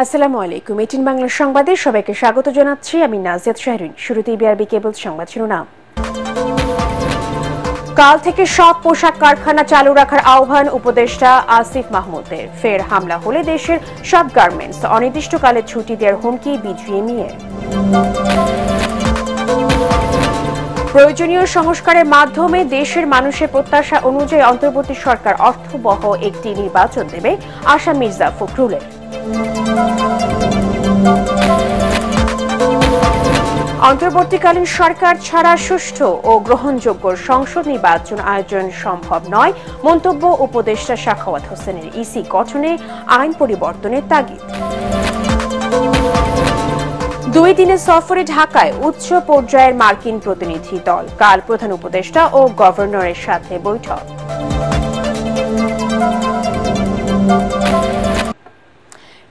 আসসালামু আলাইকুম। 18 বাংলা সংবাদে সবাইকে স্বাগত জানাচ্ছি। আমি নাজিয়াত শাহরিন। শুরুতেই বিআরবি কেবল সংবাদ শিরোনাম। কাল থেকে সব পোশাক কারখানা চালু রাখার আহ্বান উপদেষ্টা আসিফ মাহমুদের। ফের হামলা হলে দেশের সব গার্মেন্টস অনির্দিষ্টকালে ছুটি দেওয়ার হুমকি বিজিএমইএর। প্রয়োজনীয় সংস্কারের মাধ্যমে দেশের মানুষের প্রত্যাশা অনুযায়ী অন্তর্বর্তী সরকার অর্থবহ একটি নির্বাচন দেবে আশা মির্জা ফখরুলের। অন্তর্বর্তীকালীন সরকার ছাড়া সুষ্ঠু ও গ্রহণযোগ্য সংসদ নির্বাচন আয়োজন সম্ভব নয় মন্তব্য উপদেষ্টা সাখাওয়াত হোসেনের। ইসি গঠনে আইন পরিবর্তনের তাগিদ। 2 দিনের সফরে ঢাকায় উচ্চ পর্যায়ের মার্কিন প্রতিনিধি দল। কাল প্রধান উপদেষ্টা ও গভর্নরের সাথে বৈঠক।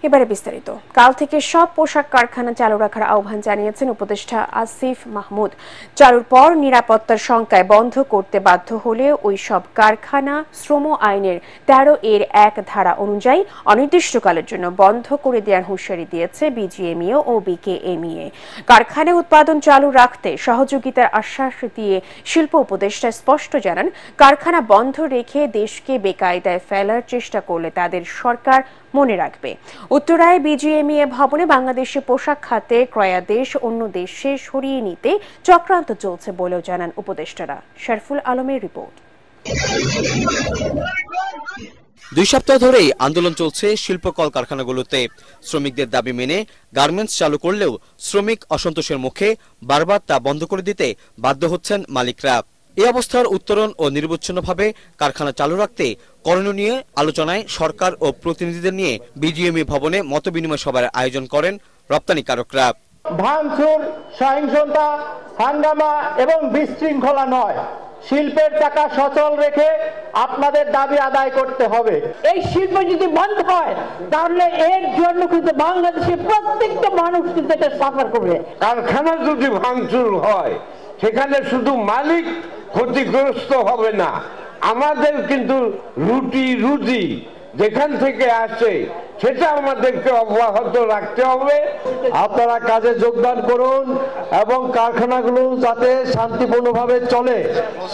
এবারে বিস্তারিত। কাল থেকে সব পোশাক কারখানা চালু রাখার আহ্বান জানিয়েছেন উপদেষ্টা আসিফ মাহমুদ। চালুর পর নিরাপত্তার শঙ্কায় বন্ধ করতে বাধ্য হলে ওই সব কারখানা শ্রম আইনের 13(1) ধারা অনুযায়ী অনির্দিষ্টকালের জন্য বন্ধ করে দেওয়ার হুঁশিয়ারি দিয়েছে বিজিএমইএ ও বিকেএমইএ। কারখানায় উৎপাদন চালু রাখতে সহযোগিতার আশ্বাস দিয়ে শিল্প উপদেষ্টা স্পষ্ট জানান, কারখানা বন্ধ রেখে দেশকে বেকায়দায় ফেলার চেষ্টা করলে তাদের সরকার মনে রাখবে। উত্তরায় বিজিএমইএ ভবনে বাংলাদেশে পোশাক খাতে ক্রয়াদেশ অন্য দেশে সরিয়ে নিতে চক্রান্ত চলছে বলেও জানান উপদেষ্টারা। শরফুল আলমের রিপোর্ট। 2 সপ্তাহ ধরেই আন্দোলন চলছে শিল্প কলকারখানাগুলোতে। শ্রমিকদের দাবি মেনে গার্মেন্টস চালু করলেও শ্রমিক অসন্তোষের মুখে বারবার তা বন্ধ করে দিতে বাধ্য হচ্ছেন মালিকরা। এই অবস্থার উত্তরণ ও নিরবচ্ছিন্নভাবে কারখানা চালু রাখতে করণীয় নিয়ে আলোচনায় সরকার ও প্রতিনিধিদের নিয়ে বিজিএমইএ ভবনে মতবিনিময় সভার আয়োজন করেন রপ্তানিকারকরা। ভাঙচুর, সহিংসতা, হাঙ্গামা এবং বিশৃঙ্খলা নয়, শিল্পের চাকা সচল রেখে আপনাদের দাবি আদায় করতে হবে। এই শিল্প যদি বন্ধ হয় তাহলে এর জন্য কিন্তু বাংলাদেশের প্রত্যেকটা মানুষ কিন্তু এটা সাফার করবে। কারখানা যদি ভাঙচুর হয় সেখানে শুধু মালিক ক্ষতিগ্রস্ত হবে না, আমাদের কিন্তু রুজি যেখান থেকে আসে সেটা আমাদেরকে অব্যাহত রাখতে হবে। আপনারা কাজে যোগদান করুন এবং কারখানাগুলো যাতে শান্তিপূর্ণভাবে চলে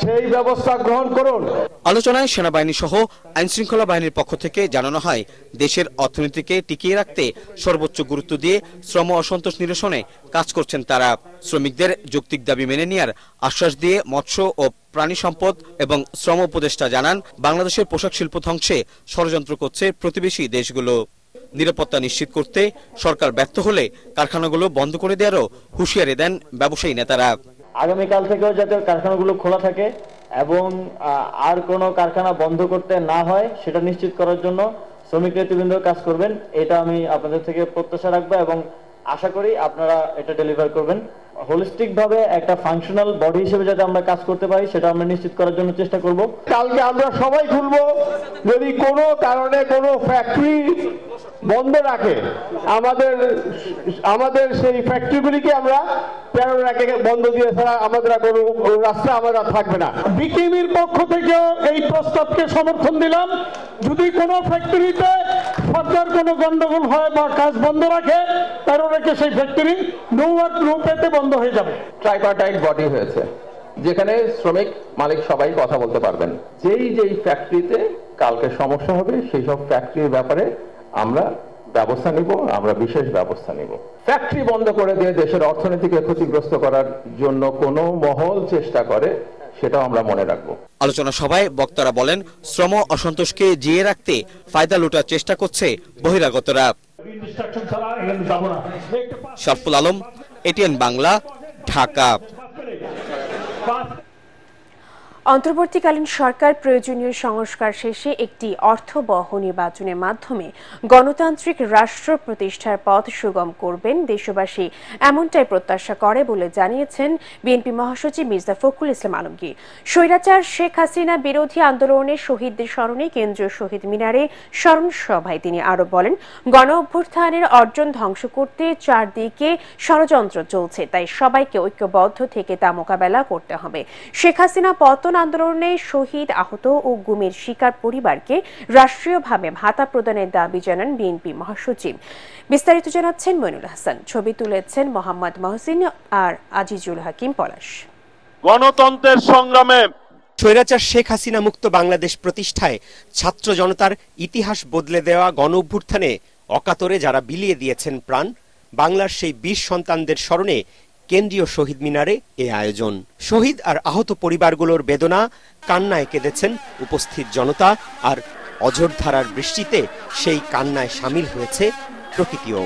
সেই ব্যবস্থা গ্রহণ করুন। আলোচনায় সেনাবাহিনী সহ আইন শৃঙ্খলা বাহিনীর পক্ষ থেকে জানানো হয়, দেশের অর্থনীতিকে টিকিয়ে রাখতে সর্বোচ্চ গুরুত্ব দিয়ে শ্রম অসন্তোষ নিরসনে কাজ করছেন তারা। শ্রমিকদের যৌক্তিক দাবি মেনে নেওয়ার আশ্বাস দিয়ে মৎস্য ও প্রাণী সম্পদ এবং শ্রম উপদেষ্টা জানান, বাংলাদেশের পোশাক শিল্প ধ্বংসে ষড়যন্ত্র করছে প্রতিবেশী দেশগুলো। নিরাপত্তা নিশ্চিত করতে সরকার ব্যর্থ হলে কারখানাগুলো বন্ধ করে দেওয়ারও হুঁশিয়ারি দেন ব্যবসায়ী নেতারা। আগামীকাল থেকেও যাতে কারখানাগুলো খোলা থাকে এবং আর কোনো কারখানা বন্ধ করতে না হয় সেটা নিশ্চিত করার জন্য শ্রমিক নেতৃবৃন্দ কাজ করবেন, এটা আমি আপনাদের থেকে প্রত্যাশা রাখবো এবং আশা করি আপনারা এটা ডেলিভার করবেন। হোলিস্টিক ভাবে একটা ফাংশনাল বডি হিসেবে যাতে আমরা কাজ করতে পারি সেটা আমরা নিশ্চিত করার জন্য চেষ্টা করব। কালকে আমরা সবাই খুলবো, যদি কোনো কারণে কোনো ফ্যাক্টরি বন্ধ রাখে আমাদের সেই ফ্যাক্টরিগুলিকে আমরা 13 বন্ধ দিয়ে ছাড়া আমাদের কোনো রাস্তা আমাদের থাকবে না। বিকেএমইর পক্ষ থেকেও এই প্রস্তাবকে সমর্থন দিলাম। যদি কোনো ফ্যাক্টরিতে সরকার কোনো গন্ডগোল হয় বা কাজ বন্ধ রাখে 13 সেই ফ্যাক্টরি নো ওয়ার্ক নো পেতে বন্ধ হয়ে যাবে। ট্রাইপার্টাইট বডি হয়েছে যেখানে শ্রমিক মালিক সবাই কথা বলতে পারবেন। যেই ফ্যাক্টরিতে কালকে সমস্যা হবে সেই সব ফ্যাক্টরির ব্যাপারে আমরা ব্যবস্থা নিব, আমরা বিশেষ ব্যবস্থা নিব। ফ্যাক্টরি বন্ধ করে দিয়ে দেশের অর্থনীতিকে ক্ষতিগ্রস্ত করার জন্য কোনো মহল চেষ্টা করে সেটাও আমরা মনে রাখবো। আলোচনা সভায় বক্তারা বলেন, শ্রম অসন্তোষকে জিয়ে রাখতে ফায়দা লুটার চেষ্টা করছে বহিরাগতরা। শরফুল আলম, এটিএন বাংলা, ঢাকা। অন্তর্বর্তীকালীন সরকার প্রয়োজনীয় সংস্কার শেষে একটি অর্থবহ নির্বাচনের মাধ্যমে গণতান্ত্রিক রাষ্ট্র প্রতিষ্ঠার পথ সুগম করবেন দেশবাসী, এমনটাই প্রত্যাশা করে বলে জানিয়েছেন বিএনপি মহাসচিব মির্জা ফখরুল ইসলাম আলমগীর। স্বৈরাচার শেখ হাসিনা বিরোধী আন্দোলনের শহীদদের স্মরণে কেন্দ্রীয় শহীদ মিনারে স্মরণ সভায় তিনি আরো বলেন, গণ অভ্যুত্থানের অর্জন ধ্বংস করতে চারদিকে ষড়যন্ত্র চলছে, তাই সবাইকে ঐক্যবদ্ধ থেকে তা মোকাবেলা করতে হবে। শেখ হাসিনা পতন নির্বাচন আন্দোলনে শহীদ, আহত ও গুমের শিকার পরিবারকে রাষ্ট্রীয়ভাবে ভাতা প্রদানের দাবি জানান বিএনপি মহাসচিব। বিস্তারিত জানাচ্ছেন মইনুল হাসান। ছবি তুলেছেন মোহাম্মদ মহসিন আর আজিজুল হাকিম পলাশ। গণতন্ত্রের সংগ্রামে স্বৈরাচার শেখ হাসিনা মুক্ত বাংলাদেশ প্রতিষ্ঠায় ছাত্র জনতার ইতিহাস বদলে দেওয়া গণ অভ্যুত্থানে অকাতরে যারা বিলিয়ে দিয়েছেন প্রাণ, বাংলার সেই বীর সন্তানদের স্মরণে কেন্দ্রীয় শহীদ মিনারে এ আয়োজন। শহীদ আর আহত পরিবারগুলোর বেদনা কান্নায় কেঁদেছেন উপস্থিত জনতা, আর অঝোরধারার বৃষ্টিতে সেই কান্নায় সামিল হয়েছে প্রকৃতিও।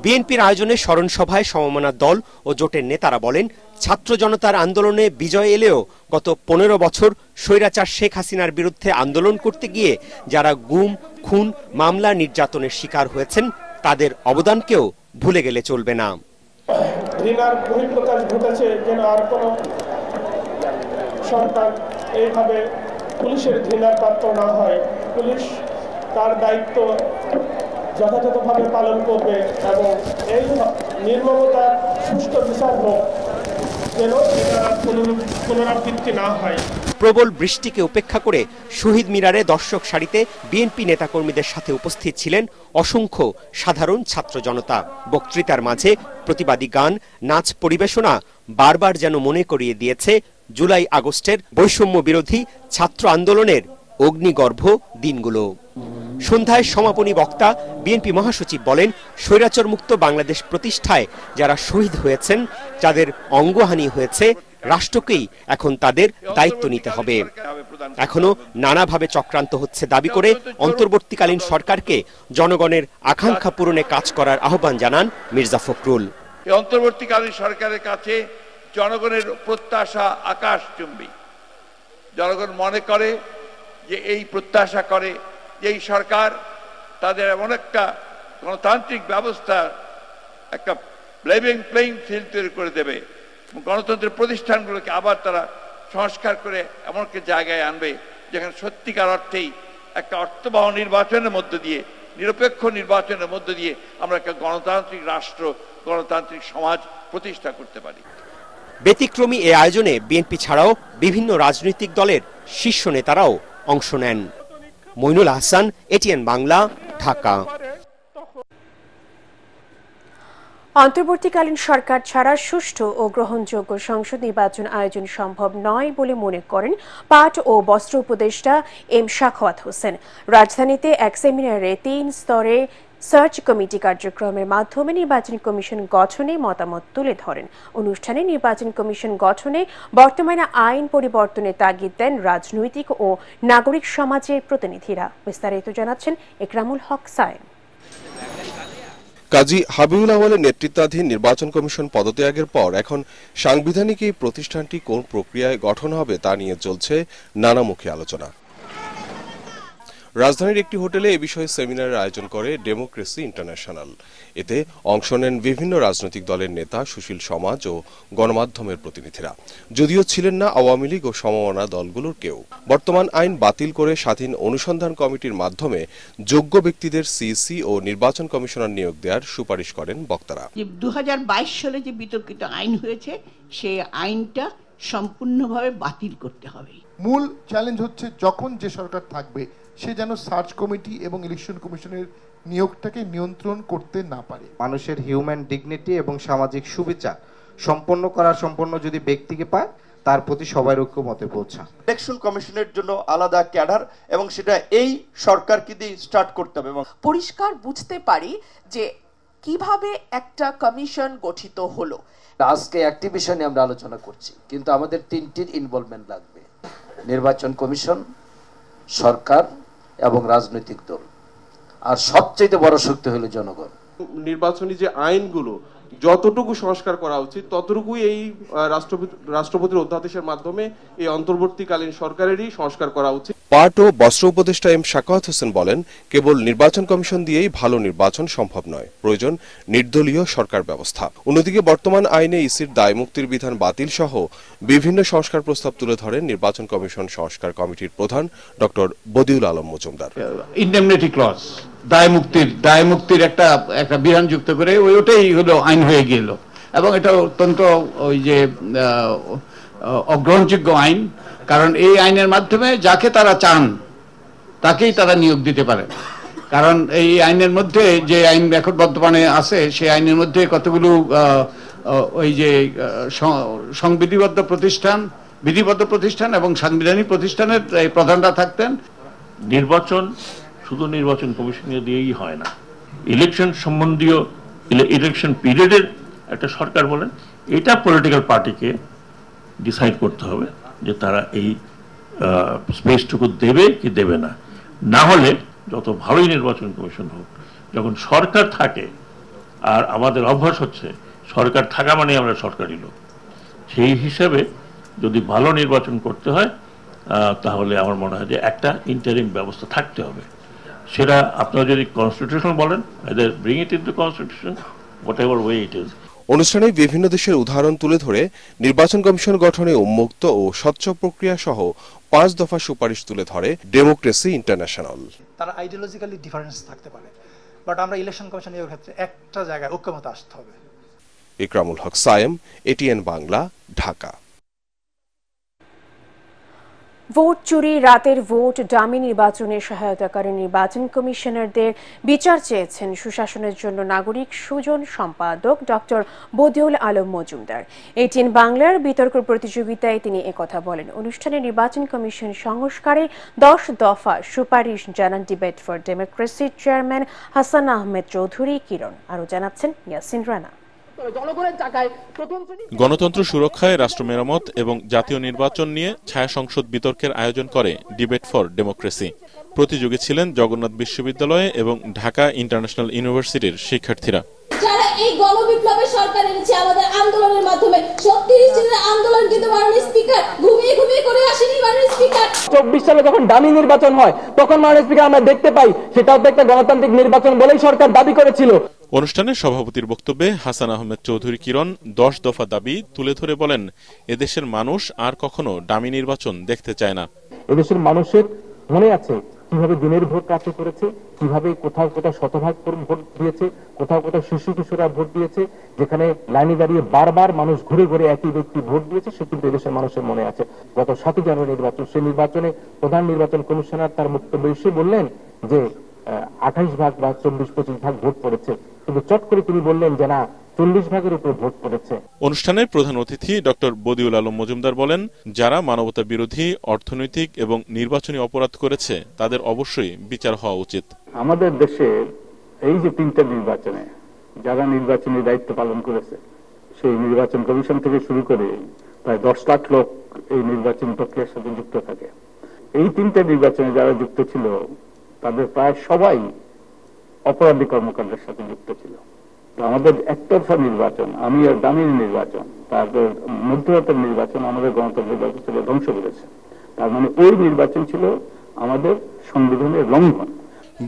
বিএনপির আয়োজনে স্মরণ সভায় সমমনা দল ও জোটের নেতারা বলেন, ছাত্র জনতার আন্দোলনে বিজয় এলেও গত 15 বছর স্বৈরাচার শেখ হাসিনার বিরুদ্ধে আন্দোলন করতে গিয়ে যারা গুম, খুন, মামলা, নির্যাতনের শিকার হয়েছেন তাদের অবদানকেও ভুলে গেলে চলবে না। ঘৃণার বহিঃপ্রকাশ ঘটেছে, যেন আর কোন সরকার এইভাবে পুলিশের ঘৃণার পাত্র না হয়। পুলিশ তার দায়িত্ব যথাযথভাবে পালন করবে এবং এই নির্মমতার সুষ্ঠু বিচার হোক, যেন এটা পুনরাবৃত্তি না হয়। প্রবল বৃষ্টিকে উপেক্ষা করে শহীদ মিনারে দর্শক সারিতে বিএনপি নেতাকর্মীদের সাথে উপস্থিত ছিলেন অসংখ্য সাধারণ ছাত্র জনতা। বক্তৃতার মাঝে প্রতিবাদী গান, নাচ পরিবেশনা বারবার যেন মনে করিয়ে দিয়েছে জুলাই আগস্টের বৈষম্য বিরোধী ছাত্র আন্দোলনের অগ্নিগর্ভ দিনগুলো। সন্ধ্যায় সমাপনী বক্তা বিএনপি মহাসচিব বলেন, স্বৈরাচার মুক্ত বাংলাদেশ প্রতিষ্ঠায় যারা শহীদ হয়েছেন, যাদের অঙ্গহানি হয়েছে, রাষ্ট্রকেই এখন তাদের দায়িত্ব নিতে হবে। এখনো নানাভাবে চক্রান্ত হচ্ছে দাবি করে অন্তর্বর্তীকালীন সরকারকে জনগণের আকাঙ্ক্ষা পূরণে কাজ করার আহ্বান জানান মির্জা ফখরুল। এই অন্তর্বর্তীকালীন সরকারের কাছে জনগণের প্রত্যাশা আকাশচুম্বী। জনগণ মনে করে যে এই প্রত্যাশা করে যে এই সরকার তাদের এমন একটা গণতান্ত্রিক ব্যবস্থা, একটা লেভেল প্লেইং ফিল্ড তৈরি করে দেবে, গণতন্ত্রের প্রতিষ্ঠানগুলোকে আবার তারা সংস্কার করে এমন একটা জায়গায় আনবে যেখানে সত্যিকার অর্থেই একটা অর্থবহ নির্বাচনের মধ্য দিয়ে, নিরপেক্ষ নির্বাচনের মধ্য দিয়ে আমরা একটা গণতান্ত্রিক রাষ্ট্র, গণতান্ত্রিক সমাজ প্রতিষ্ঠা করতে পারি। ব্যতিক্রমী এ আয়োজনে বিএনপি ছাড়াও বিভিন্ন রাজনৈতিক দলের শীর্ষ নেতারাও অংশ নেন। মইনুল হাসান, এটিএন বাংলা, ঢাকা। অন্তর্বর্তীকালীন সরকার ছাড়া সুষ্ঠু ও গ্রহণযোগ্য সংসদ নির্বাচন আয়োজন সম্ভব নয় বলে মনে করেন পাট ও বস্ত্র উপদেষ্টা এম সাখাওয়াত হোসেন। রাজধানীতে এক সেমিনারে 3 স্তরে সার্চ কমিটি কার্যক্রমের মাধ্যমে নির্বাচন কমিশন গঠনে মতামত তুলে ধরেন। অনুষ্ঠানে নির্বাচন কমিশন গঠনে বর্তমানে আইন পরিবর্তনের তাগিদ দেন রাজনৈতিক ও নাগরিক সমাজের প্রতিনিধিরা। বিস্তারিত জানাচ্ছেন একরামুল হক সায়েম। কাজী হাবিবুল আওয়ালের নেতৃত্বাধীন নির্বাচন কমিশন পদত্যাগের পর এখন সাংবিধানিক এই প্রতিষ্ঠানটি কোন প্রক্রিয়ায় গঠন হবে তা নিয়ে চলছে নানামুখী আলোচনা। রাজধানীর একটি হোটেলে এ বিষয়ে সেমিনারের আয়োজন করে ডেমোক্রেসি ইন্টারন্যাশনাল। এতে অংশ নেন বিভিন্ন রাজনৈতিক দলের নেতা, সুশীল সমাজ ও গণমাধ্যমের প্রতিনিধিরা। যদিও ছিলেন না আওয়ামী লীগ ও সমমনা দলগুলোর কেউ। বর্তমান আইন বাতিল করে স্বাধীন অনুসন্ধান কমিটির মাধ্যমে যোগ্য ব্যক্তিদের সিইসি ও নির্বাচন কমিশনার নিয়োগ দেওয়ার সুপারিশ করেন বক্তারা। 2022 সালে যে বিতর্কিত আইন হয়েছে, সেই আইনটা সম্পূর্ণভাবে বাতিল করতে হবে। মূল চ্যালেঞ্জ হচ্ছে যখন যে সরকার থাকবে সে যেন সার্চ কমিটি এবং ইলেকশন কমিশনের নিয়োগটাকে নিয়ন্ত্রণ করতে না পারে। মানুষের হিউম্যান ডিগনিটি এবং সামাজিক সুবিচার সম্পন্ন করার সম্পন্ন যদি ব্যক্তিকে পায়, তার প্রতি সবাই ঐক্যমতে পৌঁছা। ইলেকশন কমিশনের জন্য আলাদা ক্যাডার এবং সেটা এই সরকারকে দিয়ে স্টার্ট করতে হবে এবং পরিষ্কার বুঝতে পারি যে কিভাবে একটা কমিশন গঠিত হলো। আজকে একটি বিষয় নিয়ে আমরা আলোচনা করছি, কিন্তু আমাদের 3টির ইনভলভমেন্ট লাগবে: নির্বাচন কমিশন, সরকার এবং রাজনৈতিক দল, আর সবচেয়ে বড় শক্তি হলো জনগণ। নির্বাচনী যে আইনগুলো যতটুকু সংস্কার করা উচিত ততটুকুই এই রাষ্ট্রপতির অধ্যাদেশের মাধ্যমে এই অন্তর্বর্তীকালীন সরকারেরই সংস্কার করা উচিত। পাট ও বস্ত্র উপদেষ্টা এম সাখাওয়াত হোসেন বলেন, কেবল নির্বাচন কমিশন দিয়েই ভালো নির্বাচন সম্ভব নয়, প্রয়োজন নির্দলীয় সরকার ব্যবস্থা। অন্যদিকে বর্তমান আইনে ইসির দায়মুক্তির বিধান বাতিল সহ বিভিন্ন সংস্কার প্রস্তাব তুলে ধরেন নির্বাচন কমিশন সংস্কার কমিটির প্রধান doctor Badiul Alam Majumdar. Indemnity clause, দায়মুক্তির একটা বিধান যুক্ত করে ওটাই হলো আইন হয়ে গেল, এবং এটা অত্যন্ত ওই যে অগ্রহণযোগ্য আইন, কারণ এই আইনের মাধ্যমে যাকে তারা চান তাকেই তারা নিয়োগ দিতে পারে। কারণ এই আইনের মধ্যে যে আইন এখন বর্তমানে আছে সেই আইনের মধ্যে কতগুলো ওই যে সংবিধিবদ্ধ প্রতিষ্ঠান, বিধিবদ্ধ প্রতিষ্ঠান এবং সাংবিধানিক প্রতিষ্ঠানের প্রধানরা থাকতেন। নির্বাচন শুধু নির্বাচন কমিশনে দিয়েই হয় না, ইলেকশন সম্বন্ধীয় ইলেকশন পিরিয়ডের একটা সরকার বলেন, এটা পলিটিক্যাল পার্টিকে ডিসাইড করতে হবে যে তারা এই স্পেসটুকু দেবে কি দেবে না। না হলে যত ভালোই নির্বাচন কমিশন হোক, যখন সরকার থাকে, আর আমাদের অভ্যাস হচ্ছে সরকার থাকা মানে আমরা সরকারি লোক, সেই হিসাবে যদি ভালো নির্বাচন করতে হয় তাহলে আমার মনে হয় যে একটা ইন্টারিম ব্যবস্থা থাকতে হবে। সেটা আপনারা যদি কনস্টিটিউশন বলেন, either bring it into constitution, whatever way it is. অনুষ্ঠানে বিভিন্ন দেশের উদাহরণ তুলে ধরে নির্বাচন কমিশন গঠনে উন্মুক্ত ও স্বচ্ছ প্রক্রিয়া সহ 5 দফা সুপারিশ তুলে ধরে ডেমোক্রেসি ইন্টারন্যাশনাল। তারা আইডিওলজিক্যালি ডিফারেন্স থাকতে পারে, বাট আমরা ইলেকশন কমিশনের ক্ষেত্রে একটা জায়গায় ঐক্যমত আসতে হবে। ইকরামুল হক সায়েম, এটিএন বাংলা, ঢাকা। ভোট চুরি, রাতের ভোট, ডামি নির্বাচনে সহায়তাকারী নির্বাচন কমিশনারদের বিচার চেয়েছেন সুশাসনের জন্য নাগরিক সুজন সম্পাদক ডক্টর বদিউল আলম মজুমদার। এটিএন বাংলার বিতর্ক প্রতিযোগিতায় তিনি একথা বলেন। অনুষ্ঠানে নির্বাচন কমিশন সংস্কারে 10 দফা সুপারিশ জানান ডিবেট ফর ডেমোক্রেসির চেয়ারম্যান হাসান আহমেদ চৌধুরী কিরণ। আরও জানাচ্ছেন ইয়াসিন রানা। গণতন্ত্র সুরক্ষায় রাষ্ট্র মেরামত এবং জাতীয় নির্বাচন নিয়ে ছায়া সংসদ বিতর্কের আয়োজন করে ডিবেট ফর ডেমোক্রেসি। প্রতিযোগী ছিলেন জগন্নাথ বিশ্ববিদ্যালয়ে এবং ঢাকা ইন্টারন্যাশনাল ইউনিভার্সিটির শিক্ষার্থীরা। যারা এই গণবিপ্লবের সরকার এনেছে আমাদের আন্দোলনের মাধ্যমে, 36 দিনের আন্দোলন কিন্তু মাননীয় স্পিকার ঘুমিয়ে ঘুমিয়ে করে আসেনি। মাননীয় স্পিকার 24 সালে যখন ডামি নির্বাচন হয় তখন মাননীয় স্পিকার আমরা দেখতে পাই সেটাও তো একটা গণতান্ত্রিক নির্বাচন বলেই সরকার দাবি করেছিল। অনুষ্ঠানে সভাপতির বক্তব্যে হাসান আহমেদ চৌধুরী কিরণ 10 দফা দাবি তুলে ধরে বলেন, এদেশের মানুষ আর কখনো ডামি নির্বাচন দেখতে চায় না। এদেশের মানুষের মনে আছে কিভাবে দিনের ভোট কাটতে করেছে, কিভাবে কোথাও কোথাও শতভাগ ভোট দিয়েছে, কোথাও কোথাও শিশু কিশোররা ভোট দিয়েছে, যেখানে লাইনে দাঁড়িয়ে বারবার মানুষ ঘুরে ঘুরে একই ব্যক্তি ভোট দিয়েছে, সে কিন্তু এদেশের মানুষের মনে আছে। গত 7 জানুয়ারি নির্বাচন, সেই নির্বাচনে প্রধান নির্বাচন কমিশনার তার বক্তব্যে এসে বললেন যে 28 ভাগ বা 24-25 ভাগ ভোট পড়েছে, কিন্তু চট করে তিনি বললেন যে না, 40 ভাগের উপর ভোট পড়েছে। অনুষ্ঠানে প্রধান অতিথি ডক্টর বদিউল আলম মজুমদার বলেন, যারা মানবতা বিরোধী, অর্থনৈতিক এবং নির্বাচনী অপরাধ করেছে তাদের অবশ্যই বিচার হওয়া উচিত। আমাদের দেশে এই যে 3টা নির্বাচনে যারা নির্বাচনী দায়িত্ব পালন করেছে, সেই নির্বাচন কমিশন থেকে শুরু করে প্রায় 10 লাখ লোক এই নির্বাচন প্রক্রিয়ার সাথে যুক্ত থাকে। এই 3টা নির্বাচনে যারা যুক্ত ছিল তাদের প্রায় সবাই অপরাধী কর্মকাণ্ডের সাথে যুক্ত ছিল। আমাদের একতরফা নির্বাচন, আমি আর দামির নির্বাচন, তারপর মধ্যরাতের নির্বাচন আমাদের গণতন্ত্রের ব্যবস্থাকে ধ্বংস করেছে। তার মানে ওই নির্বাচন ছিল আমাদের সংবিধানের লঙ্ঘন।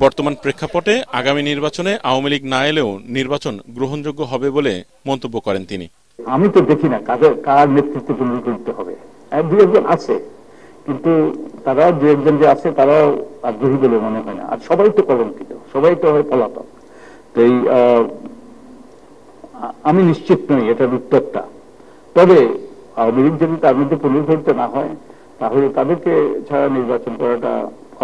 বর্তমান প্রেক্ষাপটে আগামী নির্বাচনে আওয়ামী লীগ না এলেও নির্বাচন গ্রহণযোগ্য হবে বলে মন্তব্য করেন তিনি। আমি তো দেখি না কার নেতৃত্বে পুনর্গঠিত হবে। 2-1 আছে, কিন্তু তারাও 2-1 যে আছে তারাও আগ্রহী বলে মনে হয় না। আর সবাই তো কলঙ্কিত, সবাই তো হয় পলাতক। এই আমি নিশ্চিত নই এটার উত্তরটা। তবে আওয়ামী লীগ যদি তার মধ্যে পুনর্গঠিত না হয় তাহলে তাদেরকে ছাড়া নির্বাচন করাটা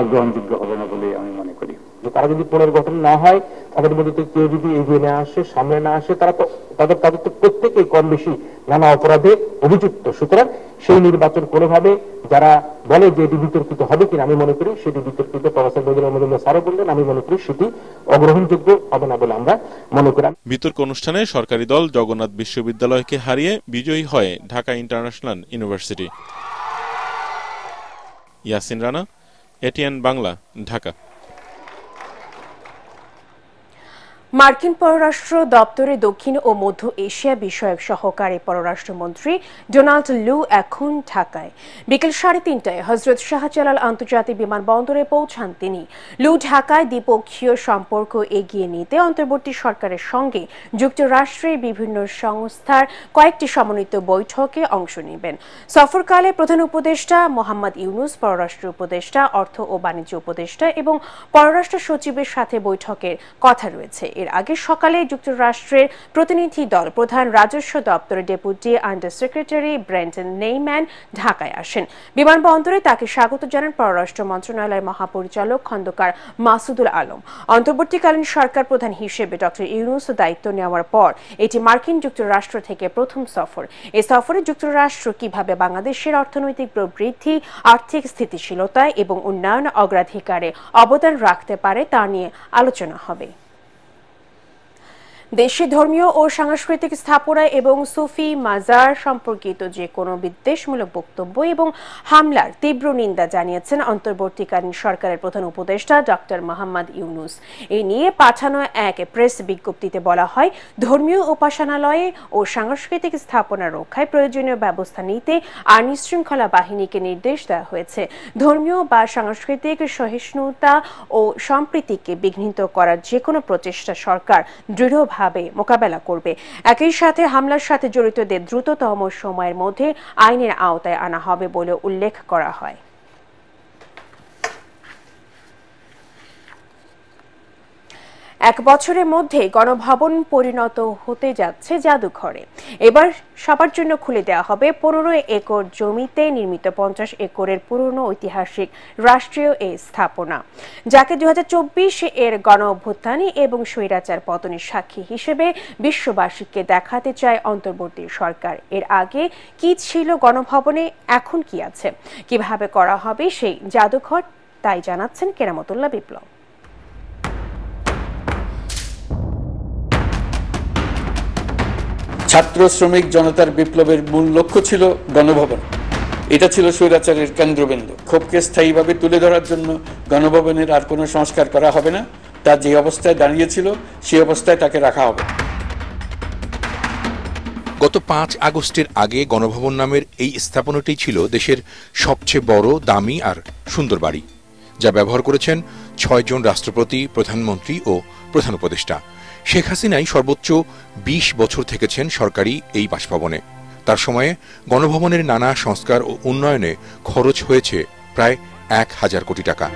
অগ্রহণযোগ্য হবে না বলে আমি মনে করি। তারা যদি পুনর্গঠন না হয়, তাদের মধ্যে কেউ যদি এগিয়ে না আসে, সামনে না আসে, তারা তো তাদের তো প্রত্যেকেই কম বেশি নানা অপরাধে অভিযুক্ত। সুতরাং সেই নির্বাচন কোনোভাবে যারা বলে যে এটি বিতর্কিত হবে কিনা, আমি মনে করি সেটি বিতর্কিত। প্রফেসর বদিউল আলম স্যারও বললেন, আমি মনে করি সেটি অগ্রহণযোগ্য হবে না বলে আমরা মনে করি। বিতর্ক অনুষ্ঠানে সরকারি দল জগন্নাথ বিশ্ববিদ্যালয়কে হারিয়ে বিজয়ী হয় Dhaka international university. Yasin Rana, ATN Bangla, Dhaka. মার্কিন পররাষ্ট্র দপ্তরে দক্ষিণ ও মধ্য এশিয়া বিষয়ক সহকারী পররাষ্ট্রমন্ত্রী ডোনাল্ড লু এখন ঢাকায়। বিকেল 3:30টায় হজরত শাহজালাল আন্তর্জাতিক বিমানবন্দরে পৌঁছান তিনি। লু ঢাকায় দ্বিপক্ষীয় সম্পর্ক এগিয়ে নিতে অন্তর্বর্তী সরকারের সঙ্গে যুক্তরাষ্ট্রের বিভিন্ন সংস্থার কয়েকটি সমন্বিত বৈঠকে অংশ নেবেন। সফরকালে প্রধান উপদেষ্টা মোহাম্মদ ইউনুস, পররাষ্ট্র উপদেষ্টা, অর্থ ও বাণিজ্য উপদেষ্টা এবং পররাষ্ট্র সচিবের সাথে বৈঠকের কথা রয়েছে। এর এর আগে সকালে যুক্তরাষ্ট্রের প্রতিনিধি দল প্রধান রাজস্ব দপ্তরের deputy under secretary Brendon Neiman ঢাকায় আসেন। বিমানবন্দরে তাকে স্বাগত জানান পররাষ্ট্র মন্ত্রণালয়ের মহাপরিচালক খন্দকার মাসুদুল আলম। অন্তর্বর্তীকালীন সরকার প্রধান হিসেবে ডক্টর ইউনূস দায়িত্ব নেওয়ার পর এটি মার্কিন যুক্তরাষ্ট্র থেকে প্রথম সফর। এই সফরে যুক্তরাষ্ট্র কিভাবে বাংলাদেশের অর্থনৈতিক প্রবৃদ্ধি, আর্থিক স্থিতিশীলতা এবং উন্নয়ন অগ্রাধিকারে অবদান রাখতে পারে তা নিয়ে আলোচনা হবে। দেশে ধর্মীয় ও সাংস্কৃতিক স্থাপনা এবং সুফি মাজার সম্পর্কিত যে কোনো বিদ্বেষমূলক বক্তব্য এবং হামলার তীব্র নিন্দা জানিয়েছেন অন্তর্বর্তীকালীন সরকারের প্রধান উপদেষ্টা ডক্টর মোহাম্মদ ইউনূস। এ নিয়ে পাঠানো এক প্রেস বিজ্ঞপ্তিতে বলা হয়, ধর্মীয় উপাসনালয়ে ও সাংস্কৃতিক স্থাপনা রক্ষায় প্রয়োজনীয় ব্যবস্থা নিতে আইনশৃঙ্খলা বাহিনীকে নির্দেশ দেওয়া হয়েছে। ধর্মীয় বা সাংস্কৃতিক সহিষ্ণুতা ও সম্প্রীতিকে বিঘ্নিত করার যে কোনো প্রচেষ্টা সরকার দৃঢ়ভাবে মোকাবেলা করবে। একই সাথে হামলার সাথে জড়িতদের দ্রুততম সময়ের মধ্যে আইনের আওতায় আনা হবে বলে উল্লেখ করা হয়। এক বছরের মধ্যে গণভবন পরিণত হতে যাচ্ছে জাদুঘরে। এবার সবার জন্য খুলে দেওয়া হবে 15 একর জমিতে নির্মিত 50 একরের পুরনো ঐতিহাসিক রাষ্ট্রীয় এই স্থাপনা, যাকে 2024 এর গণ অভ্যুত্থান এবং স্বৈরাচার পতনের সাক্ষী হিসেবে বিশ্ববাসীকে দেখাতে চায় অন্তর্বর্তী সরকার। এর আগে কি ছিল গণভবনে, এখন কি আছে, কিভাবে করা হবে সেই জাদুঘর, তাই জানাচ্ছেন কেরামতুল্লাহ বিপ্লব। ছাত্র শ্রমিক জনতার বিপ্লবের মূল লক্ষ্য ছিল গণভবন। এটা ছিল স্বৈরাচারের কেন্দ্রবিন্দু। ক্ষোভকে স্থায়ীভাবে তুলে ধরার জন্য গণভবনের আর কোনো সংস্কার করা হবে না। তা যে অবস্থায় দাঁড়িয়েছিল সেই অবস্থায় তাকে রাখা হবে। গত 5 আগস্টের আগে গণভবন নামের এই স্থাপনাটি ছিল দেশের সবচেয়ে বড়, দামি আর সুন্দর বাড়ি, যা ব্যবহার করেছেন 6 জন রাষ্ট্রপতি, প্রধানমন্ত্রী ও প্রধান উপদেষ্টা। শেখ হাসিনাই সর্বোচ্চ 20 বছর থেকেছেন সরকারি এই বাসভবনে। তার সময়ে গণভবনের নানা সংস্কার ও উন্নয়নে খরচ হয়েছে প্রায় 1000 কোটি টাকা।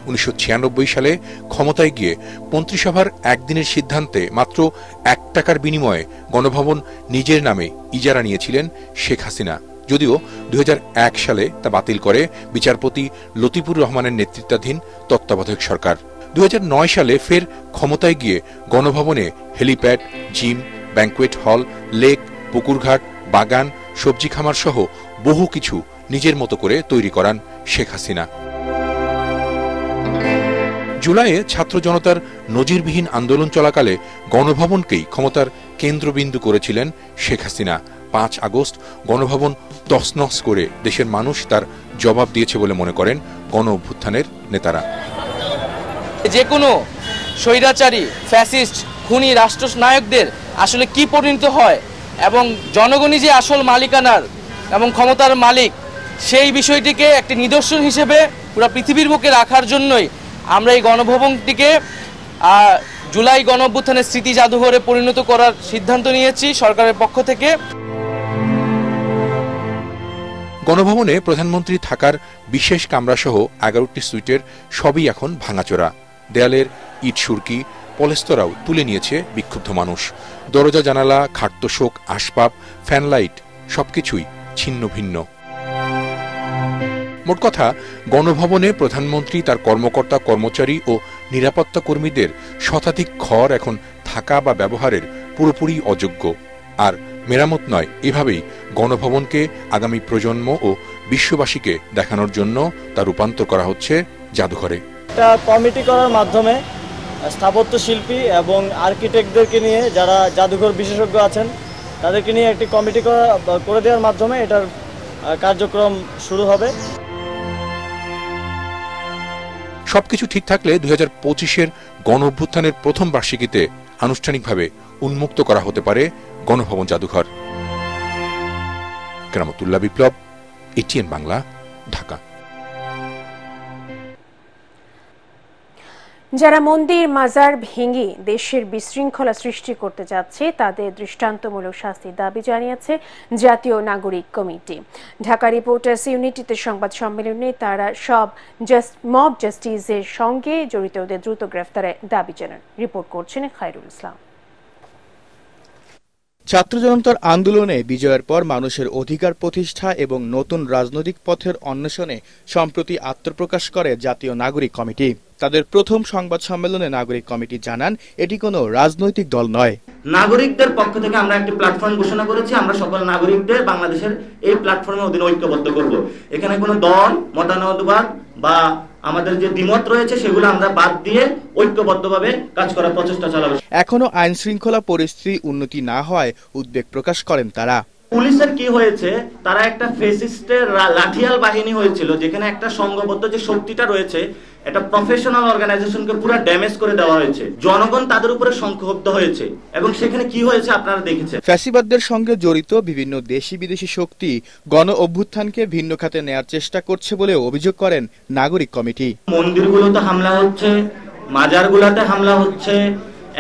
1996 সালে ক্ষমতায় গিয়ে মন্ত্রিসভার একদিনের সিদ্ধান্তে মাত্র 1 টাকার বিনিময়ে গণভবন নিজের নামে ইজারা নিয়েছিলেন শেখ হাসিনা, যদিও 2001 সালে তা বাতিল করে বিচারপতি লতিফুর রহমানের নেতৃত্বাধীন তত্ত্বাবধায়ক সরকার। 2009 সালে ফের ক্ষমতায় গিয়ে গণভবনে helipad, gym, banquet hall, lake, পুকুরঘাট, বাগান, সবজি খামার সহ বহু কিছু নিজের মতো করে তৈরি করান শেখ হাসিনা। জুলাইয়ে ছাত্র জনতার নজিরবিহীন আন্দোলন চলাকালে গণভবনকেই ক্ষমতার কেন্দ্রবিন্দু করেছিলেন শেখ হাসিনা। 5 আগস্ট গণভবন তছনছ করে দেশের মানুষ তার জবাব দিয়েছে বলে মনে করেন গণ অভ্যুত্থানের নেতারা। যে কোনো স্বৈরাচারী, ফ্যাসিস্ট, খুনি রাষ্ট্রনায়কদের আসলে কি পরিণত হয় এবং জনগণই যে আসল মালিকানার এবং ক্ষমতার মালিক, সেই বিষয়টিকে একটি নিদর্শন হিসেবে পুরো পৃথিবীর বুকে রাখার জন্যই আমরা এই গণভবনটিকে জুলাই গণ অভ্যুত্থানের স্মৃতি জাদুঘরে পরিণত করার সিদ্ধান্ত নিয়েছি সরকারের পক্ষ থেকে। গণভবনে প্রধানমন্ত্রী থাকার বিশেষ কামরাসহ 11টি সুইটের সবই এখন ভাঙাচোরা। দেয়ালের ইট সুরকি, পলেস্তরাও তুলে নিয়েছে বিক্ষুব্ধ মানুষ। দরজা, জানালা, খাটতোশক, আসবাব, ফ্যানলাইট সবকিছুই ছিন্ন ভিন্ন। মোট কথা, গণভবনে প্রধানমন্ত্রী, তার কর্মকর্তা, কর্মচারী ও নিরাপত্তা কর্মীদের শতাধিক ঘর এখন থাকা বা ব্যবহারের পুরোপুরি অযোগ্য। আর মেরামত নয়, এভাবেই গণভবনকে আগামী প্রজন্ম ও বিশ্ববাসীকে দেখানোর জন্য তা রূপান্তর করা হচ্ছে জাদুঘরে। একটা কমিটি করার মাধ্যমে স্থাপত্য শিল্পী এবং আর্কিটেক্টদেরকে নিয়ে, যারা জাদুঘর বিশেষজ্ঞ আছেন, তাদেরকে নিয়ে একটি কমিটি করে দেওয়ার মাধ্যমে এটার কার্যক্রম শুরু হবে। সবকিছু ঠিক থাকলে 2025-এর গণ অভ্যুত্থানের প্রথম বার্ষিকীতে আনুষ্ঠানিকভাবে উন্মুক্ত করা হতে পারে গণভবন জাদুঘর। কেরামতুল্লাহ বিপ্লব, এটিএন বাংলা, ঢাকা। যারা মন্দির মাজার ভেঙে দেশের বিশৃঙ্খলা সৃষ্টি করতে যাচ্ছে তাদের দৃষ্টান্তমূলক শাস্তির দাবি জানিয়েছে জাতীয় নাগরিক কমিটি। ঢাকা রিপোর্টার্স ইউনিটিতে সংবাদ সম্মেলনে তারা সব মব জাস্টিসের সঙ্গে জড়িতদের দ্রুত গ্রেফতারের দাবি জানান। রিপোর্ট করছেন খায়রুল ইসলাম। ছাত্র জনতার আন্দোলনে বিজয়ের পর মানুষের অধিকার প্রতিষ্ঠা এবং নতুন রাজনৈতিক পথের অন্বেষণে সম্প্রতি আত্মপ্রকাশ করে জাতীয় নাগরিক কমিটি। তাদের প্রথম সংবাদ সম্মেলনে নাগরিক কমিটি জানান এটি কোনো রাজনৈতিক দল নয়। নাগরিকদের পক্ষ থেকে আমরা একটি প্ল্যাটফর্ম ঘোষণা করেছি। আমরা সকল নাগরিকদের বাংলাদেশের এই প্ল্যাটফর্মের অধীনে ঐক্যবদ্ধ করব। এখানে কোনো দল মতানতবাদ বা আমাদের যে দ্বিমত রয়েছে সেগুলো আমরা বাদ দিয়ে ঐক্যবদ্ধভাবে কাজ করার প্রচেষ্টা চালাবো। এখনো আইন শৃঙ্খলা পরিস্থিতি উন্নতি না হয় উদ্বেগ প্রকাশ করেন তারা। পুলিশের কি হয়েছে, তারা একটা ফেসিস্টের লাঠিয়াল বাহিনী হয়েছিল, যেখানে একটা সংঘবদ্ধ যে শক্তিটা রয়েছে একটা প্রফেশনাল অর্গানাইজেশনকে পুরো ড্যামেজ করে দেওয়া হয়েছে। জনগণ তাদের উপরে সংক্ষুব্ধ হয়েছে এবং সেখানে কি হয়েছে আপনারা দেখেছেন। ফ্যাসিবাদদের সঙ্গে জড়িত বিভিন্ন দেশি বিদেশি শক্তি গণ অভ্যুত্থানকে ভিন্ন খাতে নেয়ার চেষ্টা করছে বলে অভিযোগ করেন নাগরিক কমিটি। মন্দিরগুলোতে হামলা হচ্ছে, মাজারগুলোতে হামলা হচ্ছে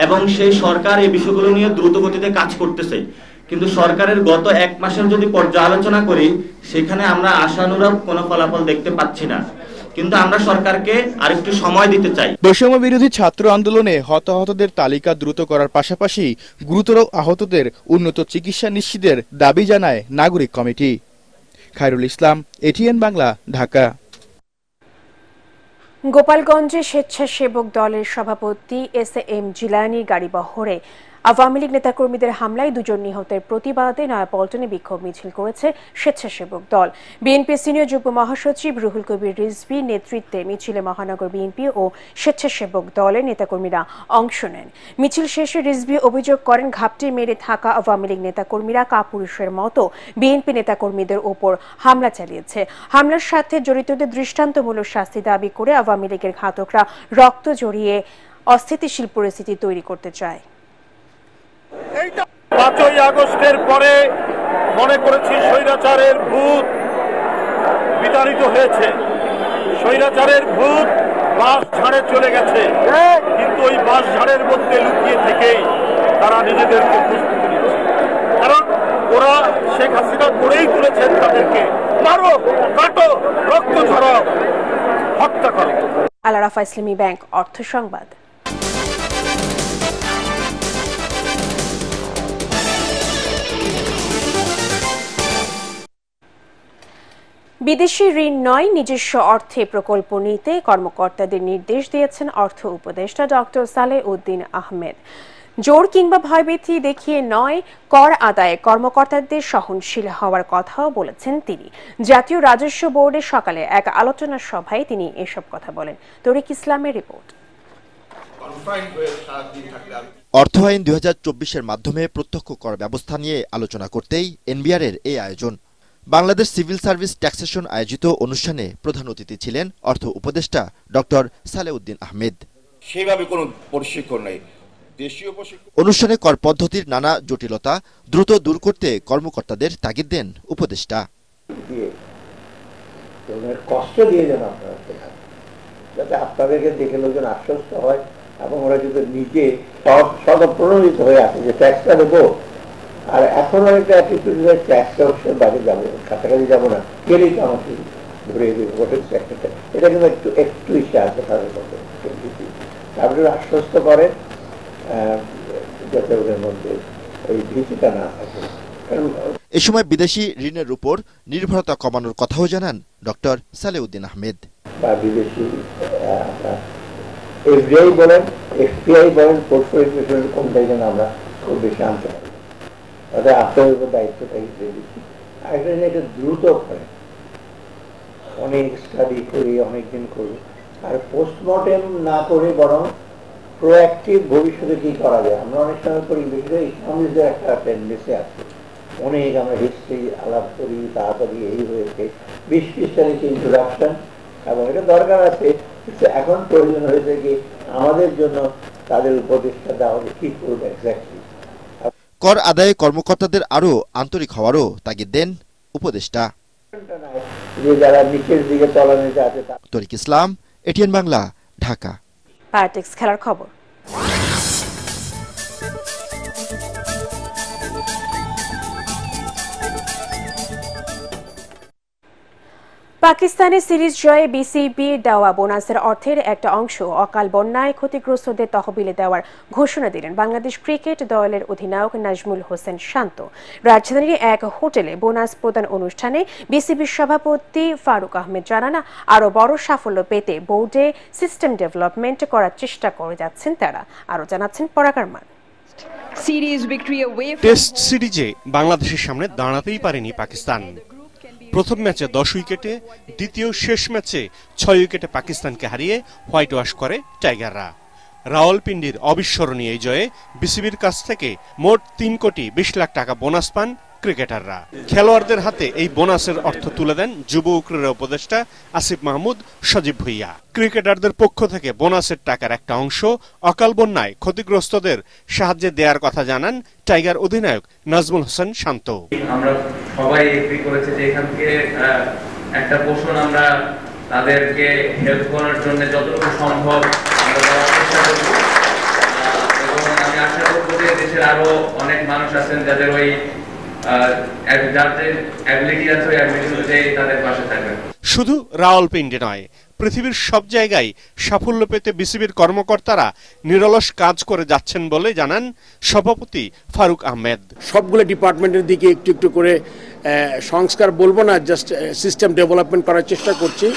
এবং সেই সরকার এই বিষয়গুলো নিয়ে দ্রুত গতিতে কাজ করতেছে। কিন্তু সরকারের গত এক মাসের যদি পর্যালোচনা করি সেখানে আমরা আশানুরূপ কোনো ফলাফল দেখতে পাচ্ছি না। কিন্তু আমরা সরকারকে আরেকটু সময় দিতে চাই। বৈষম্য বিরোধী ছাত্র আন্দোলনে হতাহতদের তালিকা দ্রুত করার পাশাপাশি গুরুতর আহতদের উন্নত চিকিৎসা নিশ্চিতের দাবি জানায় নাগরিক কমিটি। খায়রুল ইসলাম, এটিএন বাংলা, ঢাকা। গোপালগঞ্জে স্বেচ্ছাসেবক দলের সভাপতি এস.এম. জিলানীর গাড়িবহরে আওয়ামী লীগ নেতাকর্মীদের হামলায় 2 জন নিহতের প্রতিবাদে নয়াপল্টনে বিক্ষোভ মিছিল করেছে স্বেচ্ছাসেবক দল। বিএনপি সিনিয়র যুগ্ম মহাসচিব রুহুল কবির রিজভী নেতৃত্বে মিছিলে মহানগর বিএনপি ও স্বেচ্ছাসেবক দলের নেতাকর্মীরা অংশ নেন। মিছিল শেষে রিজভী অভিযোগ করেন ঘাপটি মেরে থাকা আওয়ামী লীগ নেতাকর্মীরা কাপুরুষের মতো বিএনপি নেতাকর্মীদের ওপর হামলা চালিয়েছে। হামলার সাথে জড়িতদের দৃষ্টান্তমূলক শাস্তি দাবি করে আওয়ামী লীগের ঘাতকরা রক্ত জড়িয়ে অস্থিতিশীল পরিস্থিতি তৈরি করতে চায়। 5ই আগস্টের পরে মনে করেছি স্বৈরাচারের ভূত বিতাড়িত হয়েছে, স্বৈরাচারের ভূত বাস ঝাড়ে চলে গেছে। কিন্তু ওই বাস ঝাড়ের মধ্যে লুকিয়ে থেকেই তারা নিজেদেরকে প্রস্তুতি নিচ্ছে, কারণ ওরা শেখ হাসিনা করেই তুলেছেন তাদেরকে মারো, কাটো, রক্ত ঝরাও, হত্যা করো। আল রাফা ইসলামী ব্যাংক অর্থ সংবাদ। বিদেশি ঋণ নয়, নিজস্ব অর্থে প্রকল্প নিতে কর্মকর্তাদের নির্দেশ দিয়েছেন অর্থ উপদেষ্টা ডক্টর সালেহ উদ্দিন আহমেদ। জোর কিংবা ভয়ভীতি দেখিয়ে নয়, কর আদায়ে কর্মকর্তাদের সহনশীল হওয়ার কথাও বলেছেন তিনি। জাতীয় রাজস্ব বোর্ডের সকালে এক আলোচনা সভায় তিনি এসব কথা বলেন। তরিক ইসলামের রিপোর্ট। অর্থ আইন 2024-এর মাধ্যমে প্রত্যক্ষ কর ব্যবস্থা নিয়ে আলোচনা করতেই এনবিআর-এর এই আয়োজন। বাংলাদেশ সিভিল সার্ভিস ট্যাক্সেশন আয়োজিত অনুষ্ঠানে প্রধান অতিথি ছিলেন অর্থ উপদেষ্টা ডক্টর সালেহ উদ্দিন আহমেদ। সেভাবে কোনো প্রশিক্ষণ নেই। অনুষ্ঠানে কর পদ্ধতির নানা জটিলতা দ্রুত দূর করতে কর্মকর্তাদের তাগিদ দেন উপদেষ্টা। কষ্ট দিয়ে যেন আপনারা শেখান, যাতে আপনাদেরকে দেখে লোকজন আশ্বস্ত হয় এবং ওরা যদি নিজে স্বতঃপ্রণোদিত হয়ে আসে যে ট্যাক্সটা দেবো। আর এখন অনেকটা অ্যাটিটিউড ট্যাক্সটা অবশ্যই বাইরে যাবো, কাছাকাছি যাবো না, গেলেই তো আমাকে ধরিয়ে দেবে ভোটের ট্যাক্সটা। এটা কিন্তু একটু ইসে আছে তাদের মধ্যে, তারপরে আশ্বস্ত করে যাতে ওদের মধ্যে ওই ভীতিটা না থাকে। এ সময় বিদেশি ঋণের উপর নির্ভরতা কমানোর কথাও জানান ডক্টর সালেহ উদ্দিন আহমেদ। বা বিদেশি এফডিআই বলেন, এফপিআই বলেন, পোর্টফোলিও কোনটাই যেন আমরা খুব বেশি আনতে পারি, অর্থাৎ আপনাদের উপর দায়িত্বটা দিয়ে দিচ্ছি। আরেকটা এটা দ্রুত করে, অনেক স্টাডি করি, অনেকদিন করি, আর পোস্টমর্টেম না করে বরং প্রোঅ্যাক্টিভ ভবিষ্যতে কি করা যায়। আমরা অনেক সময় করি, বেশিরভাগ ইকোনমিক্সের একটা টেন্ডেন্সি আছে, অনেক আমরা হিস্ট্রি আলাপ করি, তাড়াতাড়ি এই হয়েছে 20 পৃষ্ঠার ইন্ট্রোডাকশন, এবং এটা দরকার আছে। এখন প্রয়োজন হয়েছে কি আমাদের জন্য তাদের উপদেষ্টা দেওয়া কি করবে এক্স্যাক্টলি। কর আদায়ে কর্মকর্তাদের আরো আন্তরিক হওয়ারও তাগিদ দেন উপদেষ্টা। যে যারা নিচের দিকে তলানিতে আছে। তরিক ইসলাম, এটিএন বাংলা, ঢাকা। প্যারাটিক্স খেলার খবর। পাকিস্তানের সিরিজ জয়ে বিসিবির দেওয়া বোনাসের অর্থের একটা অংশ অকাল বন্যায় ক্ষতিগ্রস্তদের তহবিলে দেওয়ার ঘোষণা দিলেন বাংলাদেশ ক্রিকেট দলের অধিনায়ক নাজমুল হোসেন শান্ত। রাজধানীর এক হোটেলে বোনাস প্রদান অনুষ্ঠানে বিসিবির সভাপতি ফারুক আহমেদ জানান, আরও বড় সাফল্য পেতে বোর্ডে সিস্টেম ডেভেলপমেন্ট করার চেষ্টা করে যাচ্ছেন তারা। আরও জানাচ্ছেন পরাগারমান। টেস্ট সিরিজে বাংলাদেশের সামনে দাঁড়াতেই পারেনি পাকিস্তান। প্রথম ম্যাচে 10 উইকেটে, দ্বিতীয় শেষ ম্যাচে 6 উইকেটে পাকিস্তানকে হারিয়ে হোয়াইট ওয়াশ করে টাইগাররা। রাওয়ালপিন্ডির অবিস্মরণীয় এই জয়ে বিসিবির কাছ থেকে মোট 3 কোটি 20 লাখ টাকা বোনাস পান ক্রিকেটাররা। খেলোয়াড়দের হাতে এই বোনাসের অর্থ তুলে দেন যুব ক্রীড়া উপদেষ্টা আসিফ মাহমুদ সজীব ভুইয়া। ক্রিকেটারদের পক্ষ থেকে বোনাসের টাকার একটা অংশ অকাল বন্যায় ক্ষতিগ্রস্তদের সাহায্যে দেওয়ার কথা জানান টাইগার অধিনায়ক নাজমুল হোসেন শান্ত। আমরা সবাই এগ্রি করেছে যে এখান থেকে একটা পোর্শন আমরা তাদেরকে হেল্প করার জন্য যতটুকু সম্ভব আমরা দেওয়ার চেষ্টা করব, এবং আমি আশা করব যে দেশের আরো অনেক মানুষ আছেন যাদের ওই শুধু রাওয়ালপিন্ডি নয়, পৃথিবীর সব জায়গায় সাফল্য পেতে বিসিবির কর্মকর্তারা নিরলস কাজ করে যাচ্ছেন বলে জানান সভাপতি ফারুক আহমেদ। সবগুলো ডিপার্টমেন্টের দিকে একটু একটু করে সংস্কার বলবো না, জাস্ট সিস্টেম ডেভেলপমেন্ট করার চেষ্টা করছি।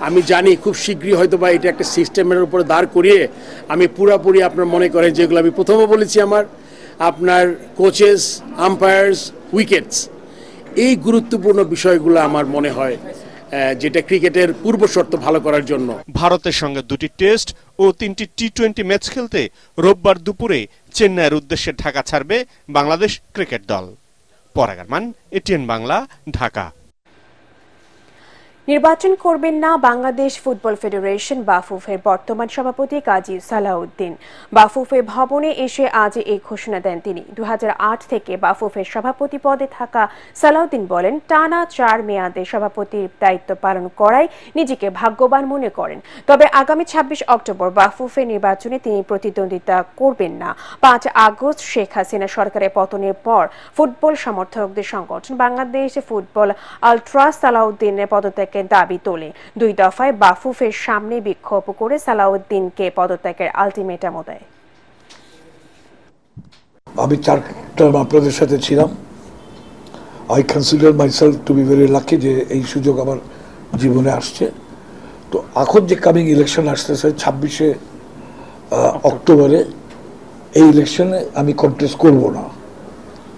আমি জানি খুব শীঘ্রই হয়তো বা এটা একটা সিস্টেমের উপরে দাঁড় করিয়ে আমি পুরাপুরি আপনার মনে করেন যেগুলো আমি প্রথমে বলেছি, আপনার কোচেস, আম্পায়ার্স, উইকেটস, এই গুরুত্বপূর্ণ বিষয়গুলো আমার মনে হয় যেটা ক্রিকেটের পূর্ব শর্ত ভালো করার জন্য। ভারতের সঙ্গে 2টি টেস্ট ও 3টি টি-20 ম্যাচ খেলতে রোববার দুপুরে চেন্নাইয়ের উদ্দেশ্যে ঢাকা ছাড়বে বাংলাদেশ ক্রিকেট দল। পরাগারমান, এটিএন বাংলা, ঢাকা। নির্বাচন করবেন না বাংলাদেশ ফুটবল ফেডারেশন বাফুফের বর্তমান সভাপতি কাজী সালাউদ্দিন। বাফুফে ভবনে এসে আজ এই ঘোষণা দেন তিনি। 2008 থেকে বাফুফের সভাপতি পদে থাকা সালাউদ্দিন বলেন, টানা 4 মেয়াদে সভাপতির দায়িত্ব পালন করায় নিজেকে ভাগ্যবান মনে করেন। তবে আগামী 26 অক্টোবর বাফুফে নির্বাচনে তিনি প্রতিদ্বন্দ্বিতা করবেন না। 5 আগস্ট শেখ হাসিনা সরকারের পতনের পর ফুটবল সমর্থকদের সংগঠন বাংলাদেশ ফুটবল আলট্রাস সালাউদ্দিনের পদত্যাগের দাবি তোলে। 2 দফায় বাফুফের সামনে বিক্ষোভ করে সালাউদ্দিনকে পদত্যাগের আলটিমেটাম দেয়। আমি 4 টার্ম আপনাদের সাথে ছিলাম। I consider myself two be very lucky যে এই সুযোগ আমার জীবনে আসছে। তো এখন যে কামিং ইলেকশন আসতেছে 26শে অক্টোবরে, এই ইলেকশনে আমি কন্টেস্ট করব না।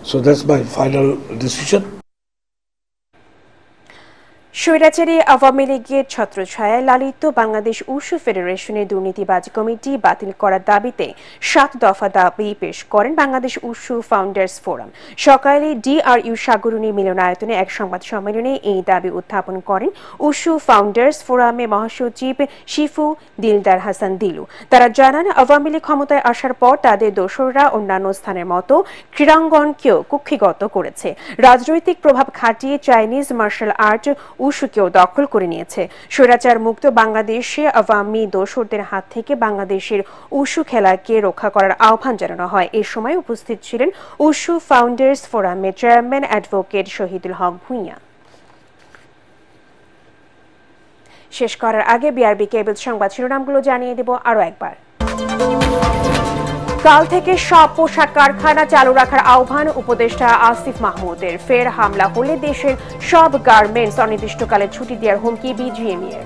So that's my final decision. স্বৈরাচারী আওয়ামী লীগের ছত্রছায়ায় লালিত বাংলাদেশ উশু ফেডারেশনের দুর্নীতিবাজ কমিটি বাতিল করার দাবিতে 7 দফা দাবি পেশ করেন বাংলাদেশ উশু ফাউন্ডার্স ফোরাম। সকালে ডিআরইউ সাগরণী মিলনায়তনে এক সংবাদ সম্মেলনে এই দাবি উত্থাপন করেন উশু ফাউন্ডার্স ফোরামের মহাসচিব শিফু দিলদার হাসান দিলু। তারা জানান, আওয়ামী লীগ ক্ষমতায় আসার পর তাদের দোসররা অন্যান্য স্থানের মতো ক্রীড়াঙ্গনকেও কুক্ষিগত করেছে। রাজনৈতিক প্রভাব খাটিয়ে চাইনিজ মার্শাল আর্ট উশুকেও দখল করে নিয়েছে। স্বৈরাচার মুক্ত বাংলাদেশে আওয়ামী দোসরদের হাত থেকে বাংলাদেশের উশু খেলাকে রক্ষা করার আহ্বান জানানো হয়। এ সময় উপস্থিত ছিলেন উশু ফাউন্ডার্স ফোরামের চেয়ারম্যান অ্যাডভোকেট শহীদুল হক ভূঁইয়া। শেষ করার আগে বিআরবি কেবল সংবাদ শিরোনামগুলো জানিয়ে দেব আরো একবার। কাল থেকে সব পোশাক কারখানা চালু রাখার আহ্বান উপদেষ্টা আসিফ মাহমুদের। ফের হামলা হলে দেশের সব গার্মেন্টস অনির্দিষ্টকালে ছুটি দেওয়ার হুমকি বিজিএমইএর।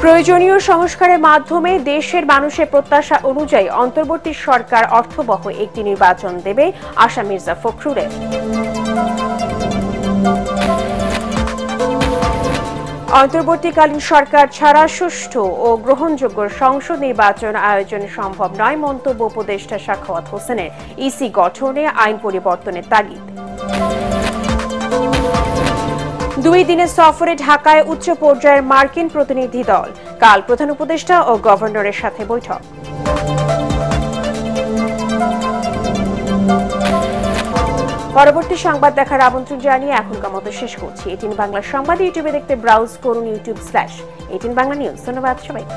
প্রয়োজনীয় সংস্কারের মাধ্যমে দেশের মানুষের প্রত্যাশা অনুযায়ী অন্তর্বর্তী সরকার অর্থবহ একটি নির্বাচন দেবে, আশা মির্জা ফখরুলের। অন্তর্বর্তীকালীন সরকার ছাড়া সুষ্ঠু ও গ্রহণযোগ্য সংসদ নির্বাচন আয়োজন সম্ভব নয়, মন্তব্য উপদেষ্টা সাখাওয়াত হোসেনের। ইসি গঠনে আইন পরিবর্তনের তাগিদ। 2 দিনের সফরে ঢাকায় উচ্চ পর্যায়ের মার্কিন প্রতিনিধি দল। কাল প্রধান উপদেষ্টা ও গভর্নরের সাথে বৈঠক। পরবর্তী সংবাদ দেখার আমন্ত্রণ জানিয়ে এখনকার মতো শেষ করছি। 18 বাংলা সংবাদ ইউটিউবে দেখতে ব্রাউজ করুন youtube/18 বাংলা নিউজ। ধন্যবাদ সবাইকে।